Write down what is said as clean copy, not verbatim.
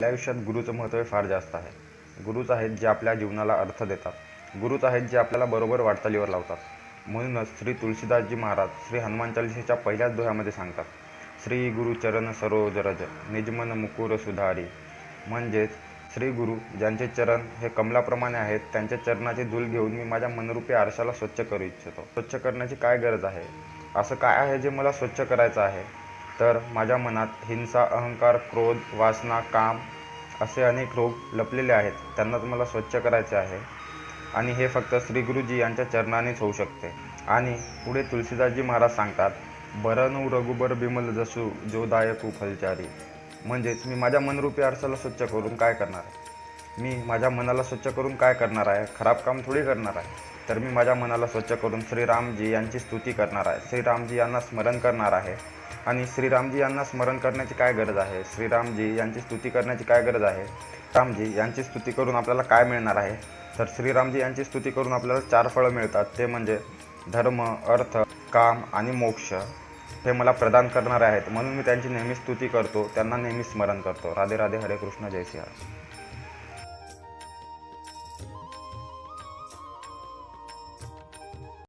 आपल्या आयुष्यात गुरुचं महत्त्व फार जास्त आहे. गुरुच आहेत जे आपल्या जीवनाला अर्थ देतात. गुरुच आहेत जे आपल्याला बरोबर वाटचालीवर लावतात. म्हणूनच श्री तुलसीदासजी महाराज श्री हनुमान चालिसेच्या पहिल्याच दोह्यामध्ये सांगतात, श्री गुरु चरण सरोज रज निजमन मुकुर सुधारी. म्हणजेच श्री गुरु ज्यांचे चरण हे कमलाप्रमाणे आहेत, त्यांच्या चरणाची धूल घेऊन मी माझ्या मनरूपी आरशाला स्वच्छ करू इच्छितो. स्वच्छ करण्याची काय गरज आहे? असं काय आहे जे मला स्वच्छ करायचं आहे? तर माझ्या मनात हिंसा, अहंकार, क्रोध, वासना, काम असे अनेक रोग लपलेले आहेत. त्यांनाच मला स्वच्छ करायचे आहे आणि हे फक्त श्री गुरुजी यांच्या चरणानेच होऊ शकते. आणि पुढे तुलसीदासजी महाराज सांगतात, बरनू रघुबर बिमल जसू जो दायकू फलचारी. म्हणजेच मी माझ्या मनरूपी आरशाला स्वच्छ करून काय करणार आहे? मी माझ्या मनाला स्वच्छ करून काय करणार आहे? खराब काम थोडी करणार आहे. तर मी माझ्या मनाला स्वच्छ करून श्रीरामजी यांची स्तुती करणार आहे, श्रीरामजी यांना स्मरण करणार आहे. आणि श्रीरामजी यांना स्मरण करण्याची काय गरज आहे? श्रीरामजी यांची स्तुती करण्याची काय गरज आहे? रामजी यांची स्तुती करून आपल्याला काय मिळणार आहे? तर श्रीरामजी यांची स्तुती करून आपल्याला 4 फळं मिळतात. ते म्हणजे धर्म, अर्थ, काम आणि मोक्ष हे मला प्रदान करणारे आहेत. म्हणून मी त्यांची नेहमी स्तुती करतो, त्यांना नेहमी स्मरण करतो. राधे राधे, हरे कृष्ण, जय सियाराम.